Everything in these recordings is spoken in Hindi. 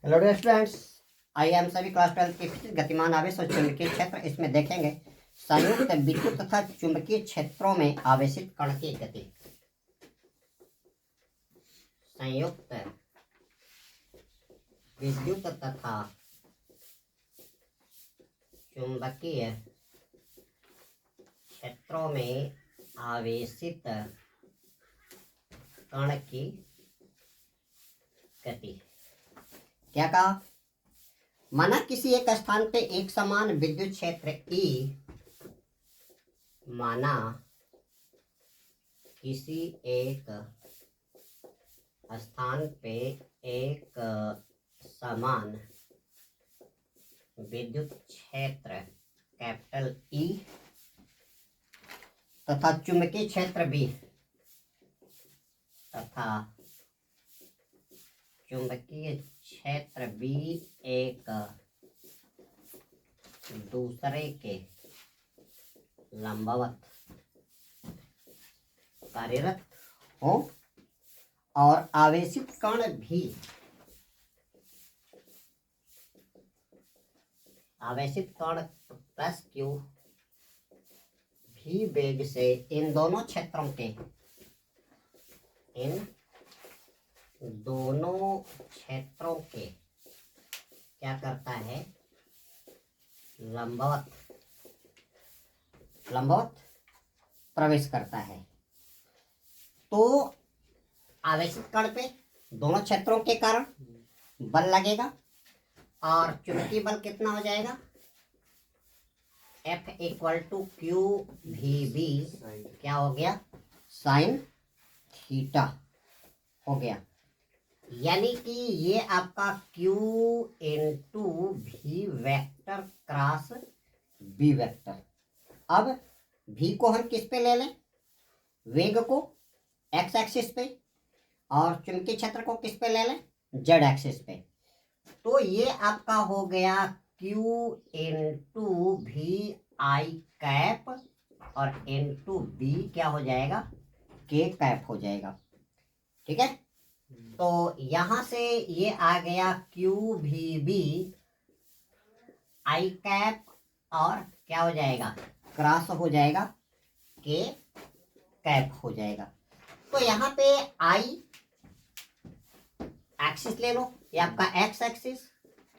हेलो डियर स्टूडेंट्स, आइए हम सभी क्लास 12 के फिजिक्स गतिमान आवेश और चुंबकीय क्षेत्र इसमें देखेंगे संयुक्त विद्युत तथा चुंबकीय क्षेत्रों में आवेशित कण की गति। संयुक्त विद्युत तथा चुंबकीय क्षेत्रों में आवेशित कण की गति। क्या कहा? माना किसी एक स्थान पे एक समान विद्युत क्षेत्र E, माना किसी एक स्थान पे एक समान विद्युत क्षेत्र कैपिटल E तथा चुंबकीय क्षेत्र B तथा चुंबकीय क्षेत्र B एक दूसरे के लंबवत कार्यरत हो और आवेशित कण भी प्लस क्यू भी वेग से इन दोनों क्षेत्रों के क्या करता है? लंबवत प्रवेश करता है। तो आवेशित कण पे दोनों क्षेत्रों के कारण बल लगेगा और चुंबकीय बल कितना हो जाएगा? F = QVB क्या हो गया? साइन थीटा हो गया। यानी कि ये आपका Q × V vector cross B vector. अब V को हम किस पे ले लें? वेग को x एक्सिस पे और चुंबकीय क्षेत्र को किस पे ले लें? z एक्सिस पे। तो ये आपका हो गया Q × VI कैप और × B क्या हो जाएगा? K कैप हो जाएगा। ठीक है, तो यहां से ये आ गया QVB I कैप और क्या हो जाएगा? क्रॉस हो जाएगा K कैप हो जाएगा। तो यहाँ पे I एक्सिस ले लो, ये आपका x एक्सिस,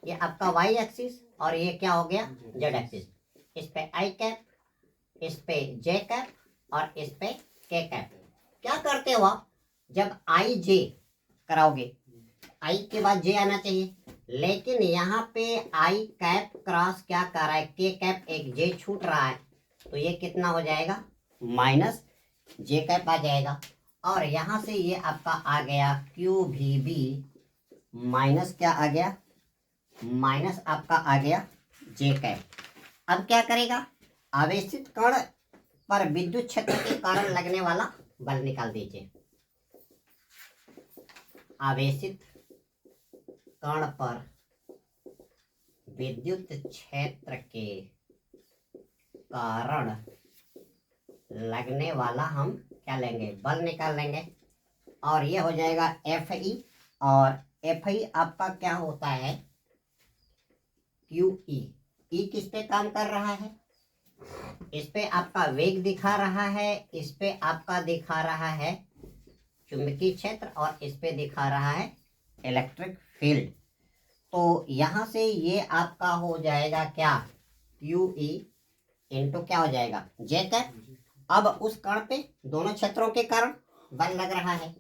ये आपका y एक्सिस और ये क्या हो गया? z axis. इस पे I कैप, इस पे j कैप और इस पे k कैप। क्या करते हो आप? जब I j कराओगे, I के बाद j आना चाहिए, लेकिन यहाँ पे I कैप क्रॉस क्या कर रहा है? k कैप, एक j छूट रहा है, तो ये कितना हो जाएगा? माइनस j कैप आ जाएगा। और यहाँ से ये आपका आ गया QVB माइनस क्या आ गया? माइनस आपका आ गया j कैप। अब क्या करेगा? आवेशित कण पर विद्युत क्षेत्र के कारण लगने वाला बल निकाल दीजिए। आवेशित कण पर विद्युत क्षेत्र के कारण लगने वाला हम क्या लेंगे? बल निकाल लेंगे। और ये हो जाएगा Fi, और Fi आपका क्या होता है? QE। E किस पे काम कर रहा है? इस पे आपका वेग दिखा रहा है, इस पे आपका दिखा रहा है चुंबकीय क्षेत्र और इस पे दिखा रहा है इलेक्ट्रिक फील्ड। तो यहां से ये आपका हो जाएगा क्या? QE × क्या हो जाएगा? J cap. अब उस कण पे दोनों क्षेत्रों के कारण बल लग रहा है।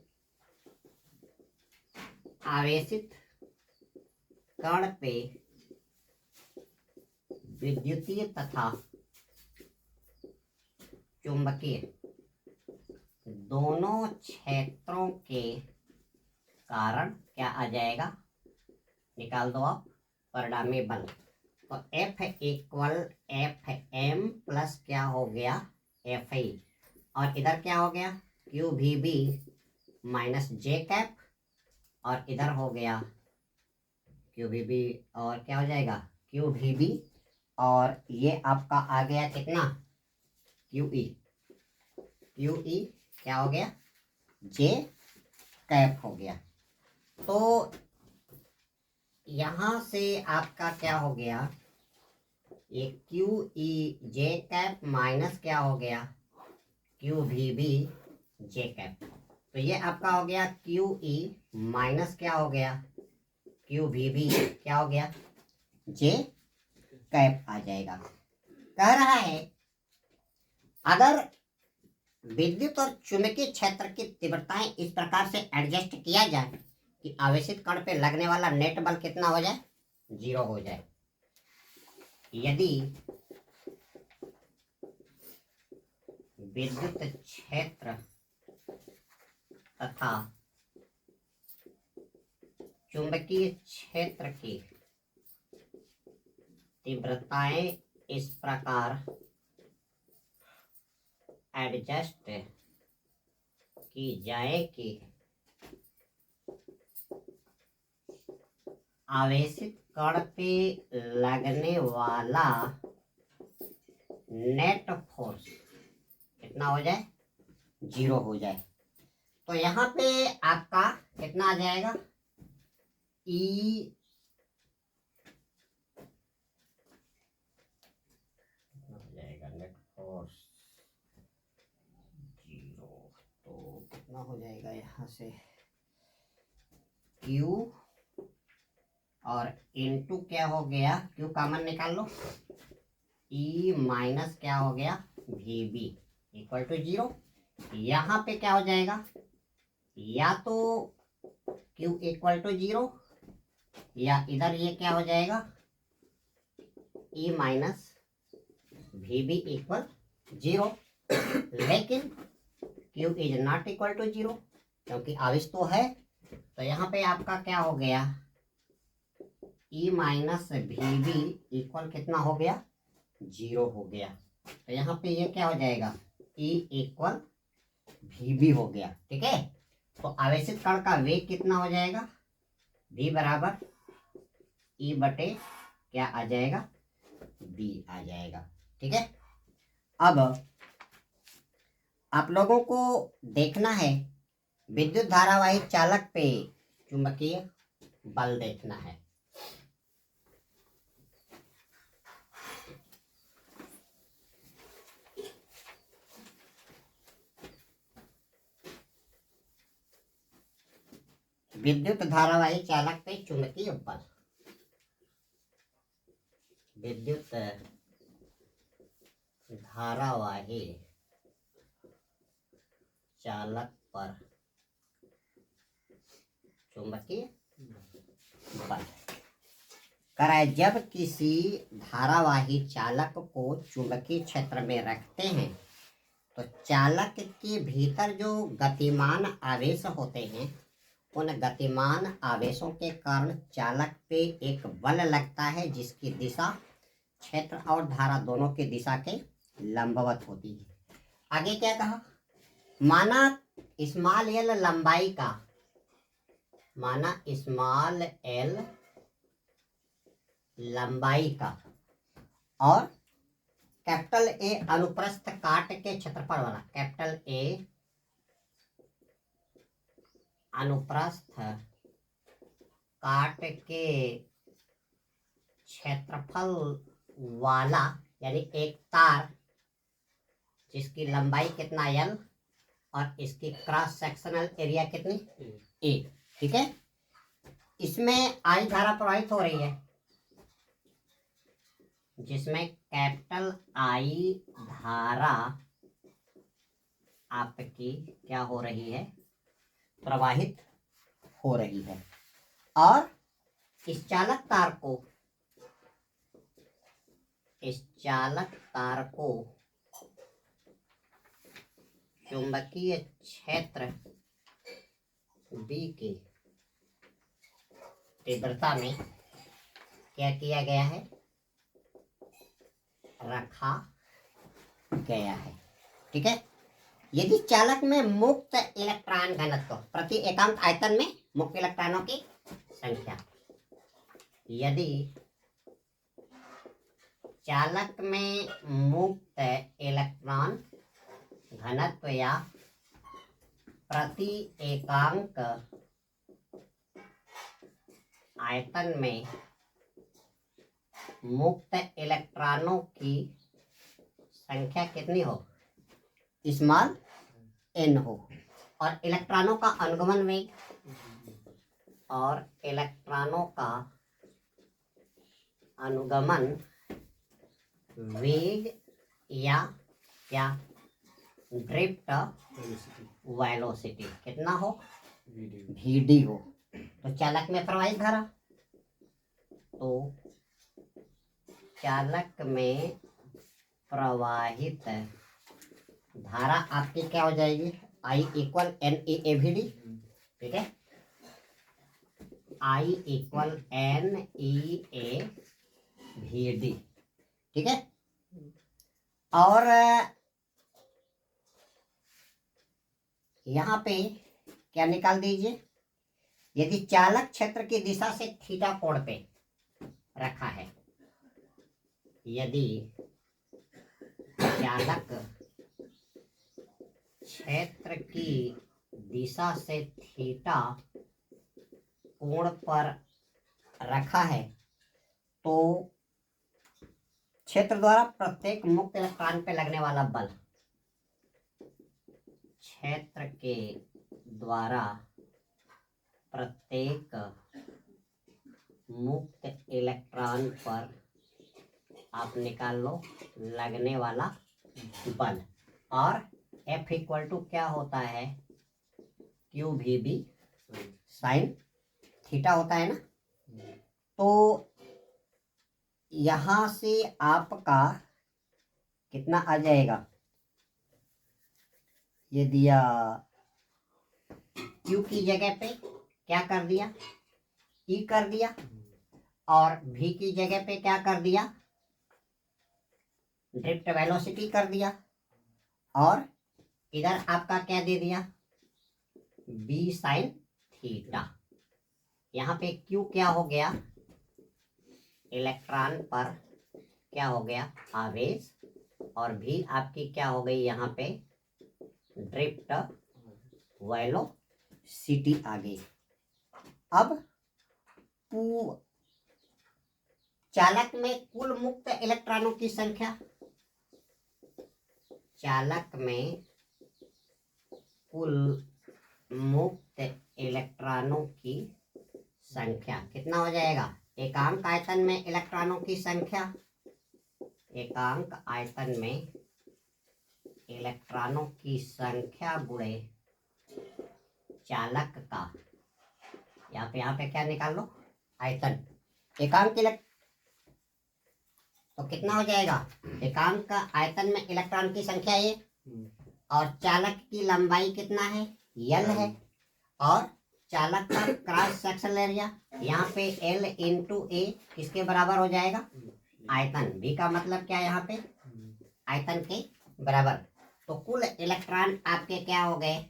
आवेशित कण पे विद्युतीय तथा चुंबकीय दोनों क्षेत्रों के कारण क्या आ जाएगा? निकाल दो आप परिणामी बल। तो F = Fm प्लस क्या हो गया? Fi। और इधर क्या हो गया? QVB माइनस j कैप और इधर हो गया QVB और क्या हो जाएगा? QVB और ये आपका आ गया कितना? QE क्या हो गया? J कैप हो गया। तो यहां से आपका क्या हो गया, ये Q E J cap minus क्या हो गया, Q V B J cap. तो ये आपका हो गया क्यू ई माइनस क्या हो गया, क्यू वी बी क्या हो गया, जे कैप आ जाएगा। कह रहा है अगर विद्युत और चुंबकीय क्षेत्र की तीव्रताएं इस प्रकार से एडजस्ट किया जाए कि आवेशित कण पे लगने वाला नेट बल कितना हो जाए, 0 हो जाए। यदि विद्युत क्षेत्र तथा चुंबकीय क्षेत्र की तीव्रताएं इस प्रकार एडजस्ट की जाए कि आवेशित कण पे लगने वाला नेट फोर्स कितना हो जाए, 0 हो जाए। तो यहाँ पे आपका कितना आ जाएगा, ई जाएगा नेट फोर्स 0, तो कितना हो जाएगा यहाँ से Q और इनटू क्या हो गया, Q कॉमन निकाल लो, E माइनस क्या हो गया वी बी इक्वल टू 0। यहाँ पे क्या हो जाएगा, या तो Q इक्वल टू 0 या इधर ये क्या हो जाएगा, E minus V B equal 0। लेकिन Q is not equal to 0 क्योंकि आवेश तो है। तो यहाँ पे आपका क्या हो गया, E minus V B equal कितना हो गया, 0 हो गया। तो यहाँ पे ये क्या हो जाएगा, E इक्वल वी बी हो गया। ठीक है, तो आवेशित कण का वेग कितना हो जाएगा, V बराबर E बटे क्या आ जाएगा, B आ जाएगा। ठीक है, अब आप लोगों को देखना है विद्युत धारावाही चालक पे चुंबकीय बल देखना है। विद्युत धारावाही चालक पे चुंबकीय बल, विद्युत धारावाही चालक पर चुंबकीय बल कराए। जब किसी धारावाही चालक को चुंबकीय क्षेत्र में रखते हैं तो चालक के भीतर जो गतिमान आवेश होते हैं, उन गतिमान आवेशों के कारण चालक पे एक बल लगता है जिसकी दिशा क्षेत्र और धारा दोनों की दिशा के लंबवत होती है। आगे क्या कहा, माना स्मॉल एल लंबाई का, माना स्मॉल एल लंबाई का और कैपिटल ए अनुप्रस्थ काट के क्षेत्रफल वाला, कैपिटल ए अनुप्रस्थ काट के क्षेत्रफल वाला, यानी एक तार जिसकी लंबाई कितना एल और इसकी क्रॉस सेक्शनल एरिया कितनी ए। ठीक है, इसमें आई धारा प्रवाहित हो रही है, जिसमें कैपिटल आई धारा आपकी क्या हो रही है, प्रवाहित हो रही है। और इस चालक तार को चुंबकीय क्षेत्र B की तीव्रता में क्या किया गया है, रखा गया है। ठीक है, यदि चालक में मुक्त इलेक्ट्रॉन घनत्व प्रति एकांक आयतन में मुक्त इलेक्ट्रॉनों की संख्या, यदि चालक में मुक्त इलेक्ट्रॉन घनत्व या प्रति एकांक आयतन में मुक्त इलेक्ट्रॉनों की संख्या कितनी हो, स्मॉल n हो, और इलेक्ट्रॉनों का अनुगमन वेग, और इलेक्ट्रॉनों का अनुगमन वेग या क्या, ड्रिफ्ट वेलोसिटी कितना हो, vd हो। तो चालक में प्रवाहित धारा, तो चालक में प्रवाहित धारा आपकी क्या हो जाएगी, I इक्वल NEAVD, ठीक है, I इक्वल NEAVD, ठीक है। और यहाँ पे क्या निकाल दीजिए, यदि चालक क्षेत्र की दिशा से थीटा कोण पे रखा है, यदि चालक क्षेत्र की दिशा से थीटा कोण पर रखा है, तो क्षेत्र द्वारा प्रत्येक मुक्त इलेक्ट्रॉन पे लगने वाला बल, क्षेत्र के द्वारा प्रत्येक मुक्त इलेक्ट्रॉन पर आप निकाल लो लगने वाला बल, और F इक्वल टू क्या होता है, QVB साइन थीटा होता है ना। तो यहां से आपका कितना आ जाएगा, ये दिया Q की जगह पे क्या कर दिया, E कर दिया, और V की जगह पे क्या कर दिया, ड्रिफ्ट वेलोसिटी कर दिया, और इधर आपका क्या दे दिया, B साइन थीटा। यहाँ पे Q क्या हो गया, इलेक्ट्रॉन पर क्या हो गया, आवेश, और V आपकी क्या हो गई, यहाँ पे ड्रिफ्ट वेलोसिटी आ गई। अब चालक में कुल मुक्त इलेक्ट्रॉनों की संख्या, चालक में कुल मुक्त इलेक्ट्रॉनों की संख्या कितना हो जाएगा, एकांक आयतन में इलेक्ट्रॉनों की संख्या, एकांक आयतन में इलेक्ट्रॉनों की संख्या गुणे चालक का, यहाँ पे क्या निकाल लो, आयतन, एकांक तो कितना हो जाएगा, एकांक का आयतन में इलेक्ट्रॉन की संख्या ये, और चालक की लंबाई कितना है, L है, और चालक का क्रॉस सेक्शनल एरिया यहाँ पे L इंटू A किसके बराबर हो जाएगा, आयतन, V का मतलब क्या है यहाँ पे, आयतन के बराबर। तो कुल इलेक्ट्रॉन आपके क्या हो गए,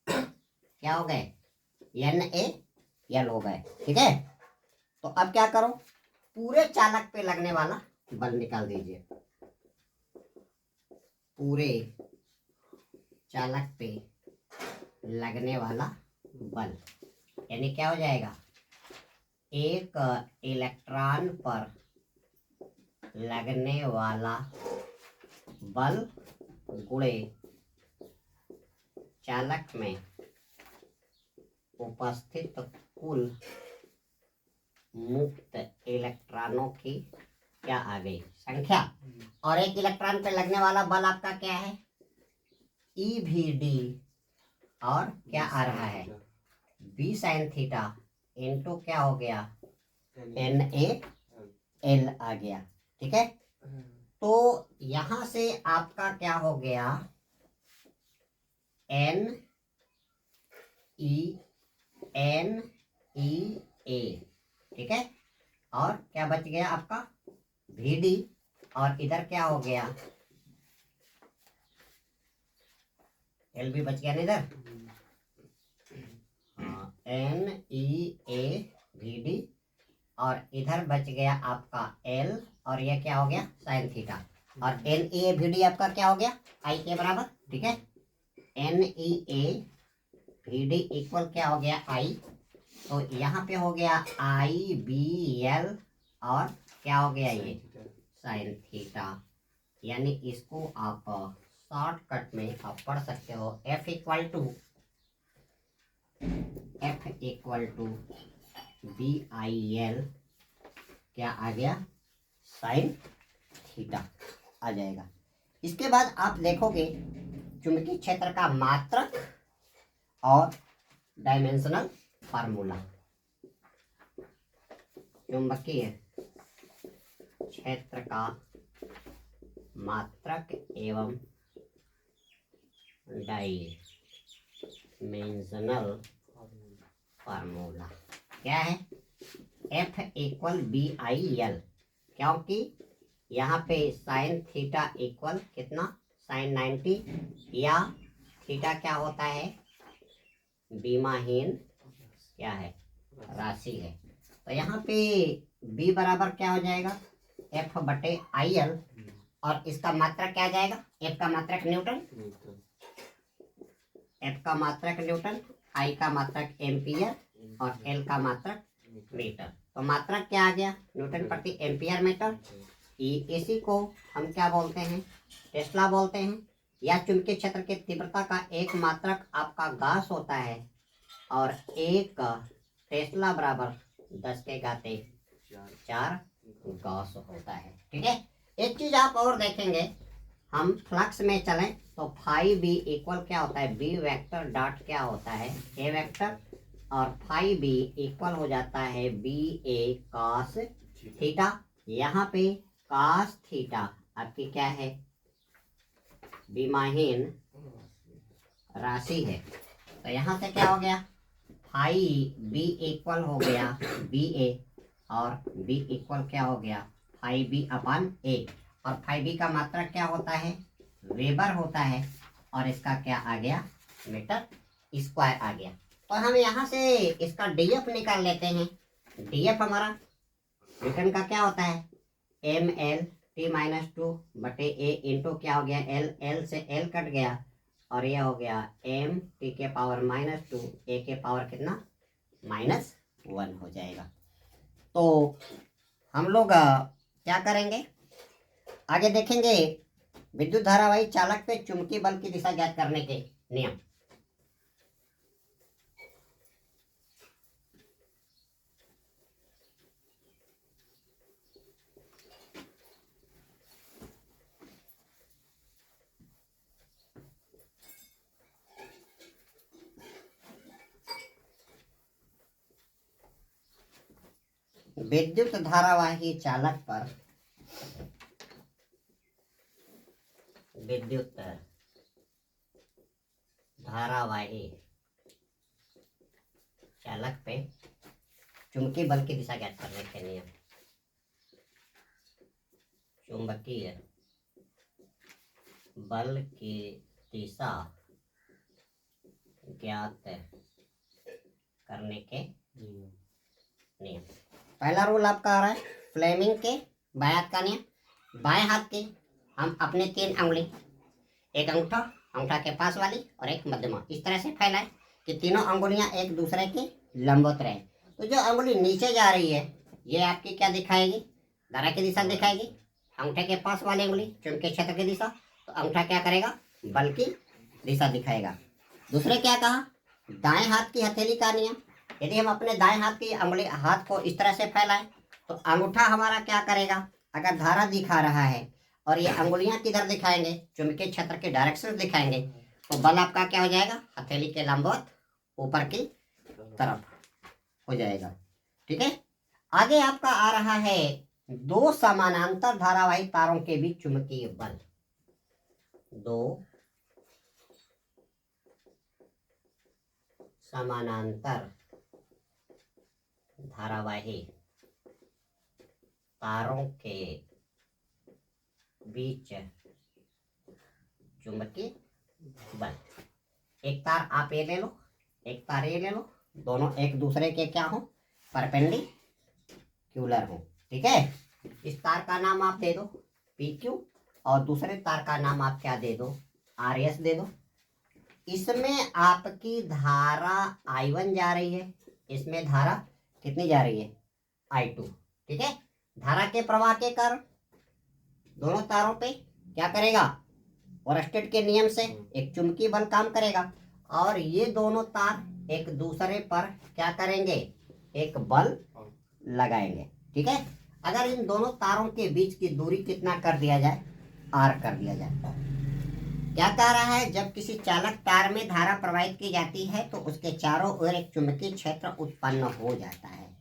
क्या हो गए, NaL हो गए, ठीक है। तो अब क्या करो, पूरे चालक पे लगने वाला बल निकाल दीजिए, पूरे चालक पे लगने वाला बल, यानी क्या हो जाएगा, एक इलेक्ट्रॉन पर लगने वाला बल गुणे चालक में उपस्थित कुल मुक्त इलेक्ट्रॉनों की क्या आ गई संख्या, और एक इलेक्ट्रॉन पे लगने वाला बल आपका क्या है, EVD, और क्या आ रहा है, B साइन थीटा इंटू क्या हो गया, NaL आ गया, ठीक है। तो यहां से आपका क्या हो गया, NEA, ठीक है, और क्या बच गया आपका VD, और इधर क्या हो गया, L भी बच गया ना इधर, NEAVD, और इधर बच गया आपका L, और ये क्या हो गया साइन थीटा, और NEAVD आपका क्या हो गया, I के बराबर, ठीक है। NEAVD इक्वल क्या हो गया, I तो यहाँ पे हो गया आई बी एल और क्या हो गया ये साइन थीटा, यानी इसको आप शॉर्टकट में आप पढ़ सकते हो F इक्वल टू BIL क्या आ गया साइन थीटा आ जाएगा। इसके बाद आप देखोगे चुंबकीय क्षेत्र का मात्रक और डायमेंशनल फार्मूला। चुंबकीय क्षेत्र का मात्रक एवं डायमेंशनल फार्मूला क्या है? F इक्वल BIL, क्योंकि यहाँ पे साइन थीटा इक्वल कितना साइन 90 या थीटा क्या होता है बीमाहीन क्या है राशि है। तो यहाँ पे B बराबर क्या हो जाएगा F बटे IL और इसका मात्रक क्या आ जाएगा F का मात्रक न्यूटन, F का मात्रक न्यूटन, I का मात्रक एम्पियर और L का मात्रक मीटर। तो मात्रक क्या आ गया न्यूटन प्रति एम्पियर मीटर। इसी को हम क्या बोलते हैं टेस्ला बोलते हैं। या चुंबकीय क्षेत्र की तीव्रता का एक मात्रक आपका गास होता है और एक टेस्ला बराबर 10⁴ गास होता है। ठीक है, एक चीज आप और देखेंगे, हम फ्लक्स में चलें तो फाई बी इक्वल क्या होता है बी वेक्टर डॉट क्या होता है ए वेक्टर, और फाई बी इक्वल हो जाता है बी ए कॉस थीटा। यहाँ पे कॉस थीटा आपकी क्या है बीमाहीन राशि है। तो यहाँ से क्या हो गया फाई बी इक्वल हो गया बी ए और बी इक्वल क्या हो गया फाई बी अपान ए, और फाई बी का मात्रक क्या होता है वेबर होता है और इसका क्या आ गया मीटर स्क्वायर आ गया। तो हम यहाँ से इसका डीएफ निकाल लेते हैं। डीएफ हमारा न्यूटन का क्या होता है mL/-2 बटे ए इंटू क्या हो गया एल से एल कट गया और ये हो गया m⁻⁻2 ए के पावर कितना -1 हो जाएगा। तो हम लोग क्या करेंगे आगे देखेंगे विद्युत धारावाही चालक पे चुंबकीय बल की दिशा ज्ञात करने के नियम। विद्युत धारावाही चालक पर विद्युत धारावाही चालक पे चुंबकीय बल की दिशा ज्ञात करने के नियम। चुंबकीय बल की दिशा ज्ञात करने के नियम। पहला रूल आपका आ रहा है फ्लेमिंग के बाएं हाथ का नियम। बाएं हाथ के हम अपने 3 अंगुली, एक अंगूठा के पास वाली और एक मध्यमा, इस तरह से फैलाएं कि तीनों अंगुलियां एक दूसरे के लंबवत रहें। तो जो अंगुली नीचे जा रही है ये आपकी क्या दिखाएगी धारा की दिशा दिखाएगी। अंगूठे के पास वाली अंगुली चुंबकीय क्षेत्र की दिशा, तो अंगूठा क्या करेगा बल की दिशा दिखाएगा। दूसरे क्या कहा दाएं हाथ की हथेली का नियम। यदि हम अपने दाएं हाथ की अंगुली हाथ को इस तरह से फैलाएं तो अंगूठा हमारा क्या करेगा अगर धारा दिखा रहा है और ये अंगुलियां किधर दिखाएंगे चुंबकीय क्षेत्र के डायरेक्शन दिखाएंगे, तो बल आपका क्या हो जाएगा हथेली के लंबवत ऊपर की तरफ हो जाएगा। ठीक है, आगे आपका आ रहा है 2 समानांतर धारावाही तारों के बीच चुंबकीय बल। 2 समानांतर धारावाही तारों के बीच चुंबकीय बल। एक तार आप ये ले लो एक तार ये ले लो, दोनों एक दूसरे के क्या हो परपेंडिकुलर हो। ठीक है, इस तार का नाम आप दे दो PQ और दूसरे तार का नाम आप क्या दे दो RS दे दो। इसमें आपकी धारा I1 जा रही है इसमें धारा कितनी जा रही है, I2। ठीक है, धारा के प्रवाह के कारण दोनों तारों पे क्या करेगा, वोरस्टेड के नियम से एक चुंबकीय बल काम करेगा और ये दोनों तार एक दूसरे पर क्या करेंगे, एक बल लगाएंगे। ठीक है, अगर इन दोनों तारों के बीच की दूरी कितना कर दिया जाए, R कर दिया जाए। क्या कह रहा है, जब किसी चालक तार में धारा प्रवाहित की जाती है तो उसके चारों ओर एक चुंबकीय क्षेत्र उत्पन्न हो जाता है।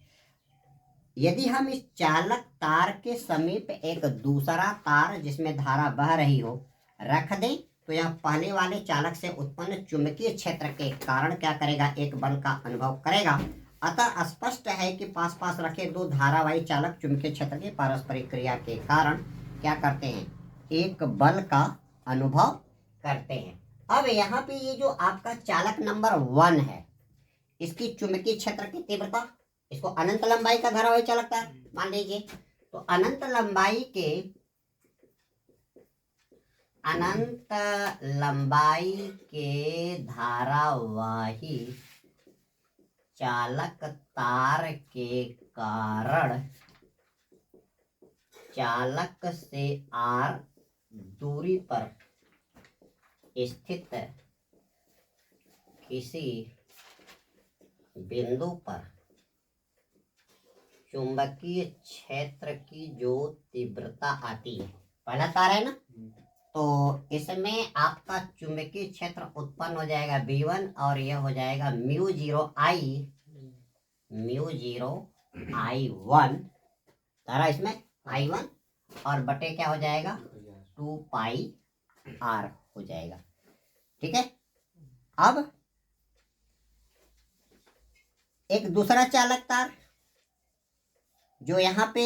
यदि हम इस चालक तार के समीप एक दूसरा तार जिसमें धारा बह रही हो रख दें तो यह पहले वाले चालक से उत्पन्न चुंबकीय क्षेत्र के कारण क्या करेगा, एक बल का अनुभव करेगा। अतः स्पष्ट है कि पास पास रखे दो धारावाही चालक चुंबकीय क्षेत्र की पारस्परिक क्रिया के कारण क्या करते हैं, एक बल का अनुभव करते हैं। अब यहाँ पे ये जो आपका चालक नंबर 1 है, इसकी चुंबकीय क्षेत्र की तीव्रता, इसको अनंत लंबाई का धारावाही चालक तार मान लीजिए, तो अनंत लंबाई के धारावाही चालक तार के कारण चालक से R दूरी पर स्थित किसी बिंदु पर चुंबकीय क्षेत्र की जो तीव्रता आती है, पहला तार है ना, तो इसमें आपका चुंबकीय क्षेत्र उत्पन्न हो जाएगा V1 और यह हो जाएगा μ0I1, तारा इसमें I1 और बटे क्या हो जाएगा 2πr हो जाएगा। ठीक है, अब एक दूसरा चालक तार जो यहाँ पे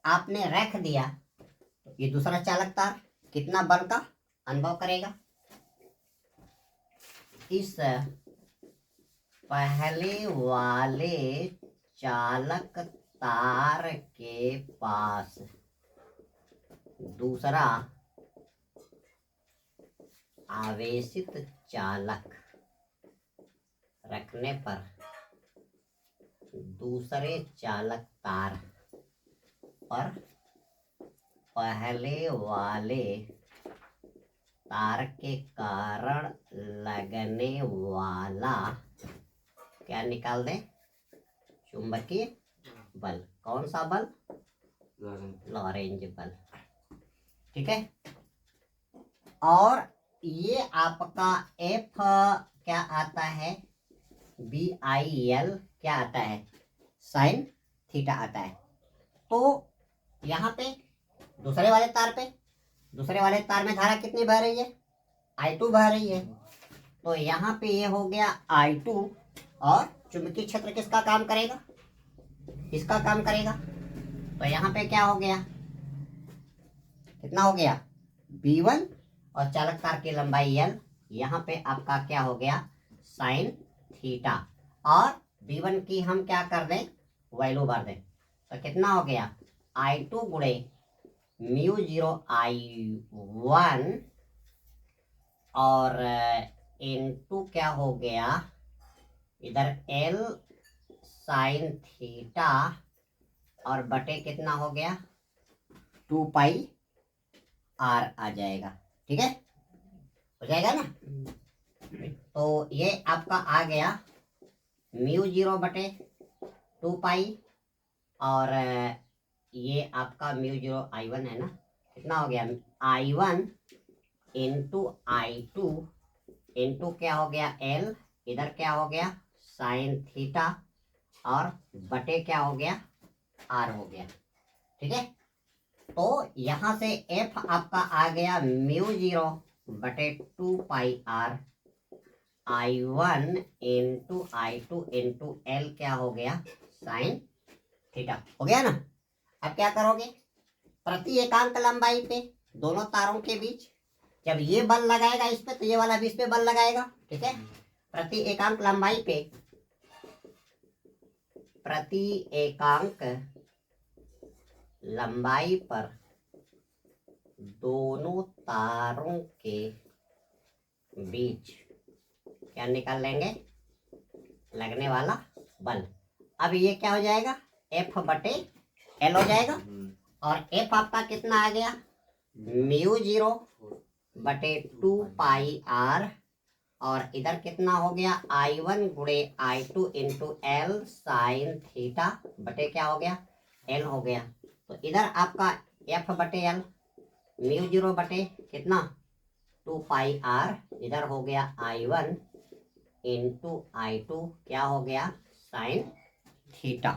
आपने रख दिया, ये दूसरा चालक तार कितना बल का अनुभव करेगा, इस पहले वाले चालक तार के पास दूसरा आवेशित चालक रखने पर दूसरे चालक तार पर पहले वाले तार के कारण लगने वाला क्या निकाल दें, चुंबकीय बल। कौन सा बल, लॉरेंज बल। ठीक है, और ये आपका F क्या आता है, BIL क्या आता है, साइन थीटा आता है। तो यहाँ पे दूसरे वाले तार में धारा कितनी बह रही है, I2 बह रही है, तो यहाँ पे ये हो गया I2 और चुंबकीय क्षेत्र किसका काम करेगा, इसका काम करेगा। तो यहाँ पे क्या हो गया, कितना हो गया B1 और चालक तार की लंबाई L, यहाँ पे आपका क्या हो गया साइन थीटा, और B1 की हम क्या कर दें, वैल्यू भर दें, तो कितना हो गया I2 गुणे μ0I1 और इनटू क्या हो गया इधर L साइन थीटा और बटे कितना हो गया 2πr आ जाएगा। ठीक है, हो जाएगा ना। तो ये आपका आ गया μ0 बटे 2π और ये आपका μ0I1 है ना, कितना हो गया I1 इंटू I2 इंटू क्या हो गया L, इधर क्या हो गया साइन थीटा और बटे क्या हो गया R हो गया। ठीक है, तो यहाँ से F आपका आ गया μ0 बटे 2πr I1 into I2 into L क्या हो गया साइन थीटा, हो गया ना। अब क्या करोगे, प्रति एकांक लंबाई पे दोनों तारों के बीच जब ये बल लगाएगा इस पे तो ये वाला भी इस पे बल लगाएगा। ठीक है, प्रति एकांक लंबाई पे प्रति एकांक लंबाई पर दोनों तारों के बीच क्या निकाल लेंगे, लगने वाला बल। अब ये क्या हो जाएगा, F बटे L हो जाएगा। और F आपका कितना आ गया, म्यू 0 बटे 2 पाई R, और इधर कितना हो गया, I1 गुणे I2 into L sine theta बटे क्या हो गया, L हो गया। तो इधर आपका F बटे L म्यू 0 बटे कितना 2 पाई R, इधर हो गया I1 इंटू I2 क्या हो गया साइन थीटा।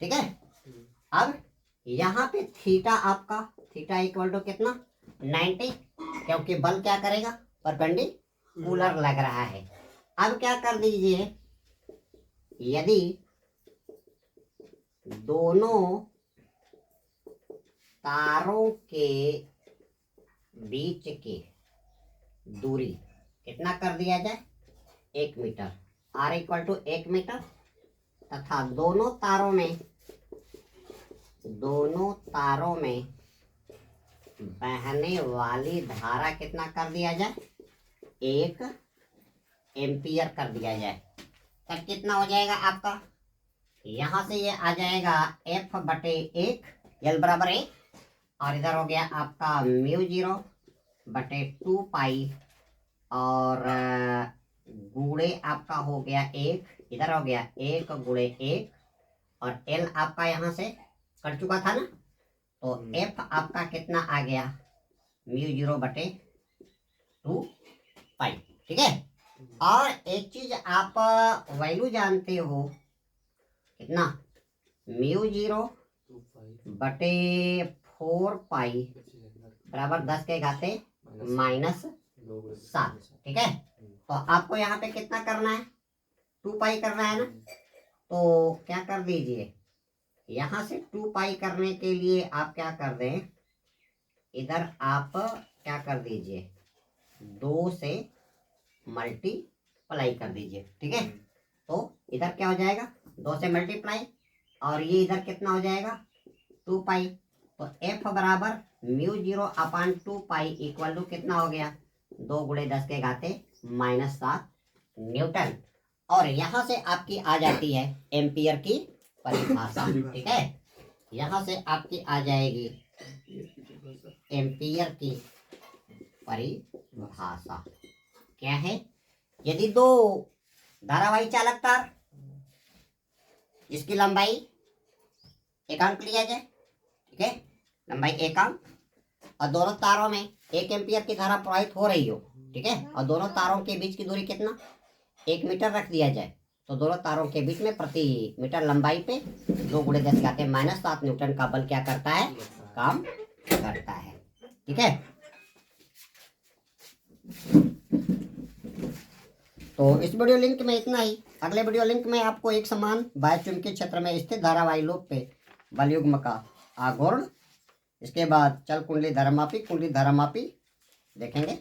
ठीक है। अब यहाँ पे थीटा आपका, थीटा इक्वल टू कितना 90, क्योंकि बल क्या करेगा, परपेंडिकुलर लग रहा है। अब क्या कर दीजिए, यदि दोनों तारों के बीच की दूरी कितना कर दिया जाए, 1 metre, R equal to 1 metre, तथा दोनों तारों में बहने वाली धारा कितना कर दिया जाए, 1 एम्पियर कर दिया जाए। तब कितना हो जाएगा आपका, यहां से ये आ जाएगा F बटे 1, L बराबर 1, और इधर हो गया आपका म्यू 0 बटे 2 पाई, और गुणे आपका हो गया 1, इधर हो गया 1 गुणे 1, और L आपका यहाँ से कट चुका था ना, तो F आपका कितना आ गया, म्यू 0 बटे 2 पाई। ठीक है। और एक चीज आप वैल्यू जानते हो कितना, म्यू 0 बटे 4 पाई बराबर 10 के घाते -7। ठीक है। तो आपको यहाँ पे कितना करना है, 2 पाई करना है ना, तो क्या कर दीजिए, यहाँ से 2 पाई करने के लिए आप क्या कर दें, इधर आप क्या कर दीजिए, 2 से मल्टीप्लाई कर दीजिए। ठीक है। तो इधर क्या हो जाएगा, 2 से मल्टीप्लाई, और ये इधर कितना हो जाएगा 2 पाई। तो F बराबर mu 0 upon 2 pi equal to कितना हो गया, 2 गुणे 10 के घाते -7 न्यूटन। और यहाँ से आपकी आ जाती है एम्पियर की परिभाषा। ठीक है। यहाँ से आपकी आ जाएगी एम्पियर की परिभाषा। क्या है, यदि दो धारावाही चालक तार जिसकी लंबाई एकांक लिया जाए, ठीक है, लंबाई एकांक, और दोनों तारों में 1 एम्पियर की धारा प्रवाहित हो रही हो, ठीक है, और दोनों तारों के बीच की दूरी कितना 1 मीटर रख दिया जाए, तो दोनों तारों के बीच में प्रति मीटर लंबाई पे 2 गुणे 10 घाते -7 न्यूटन का बल क्या करता है, काम करता है। ठीक है। तो इस वीडियो लिंक में इतना ही। अगले वीडियो लिंक में आपको एक समान बाह्यचुंबकीय क्षेत्र में स्थित धारावाही लूप पे बलयुग्म का आघूर्ण, इसके बाद चल कुंडली धारामापी देखेंगे।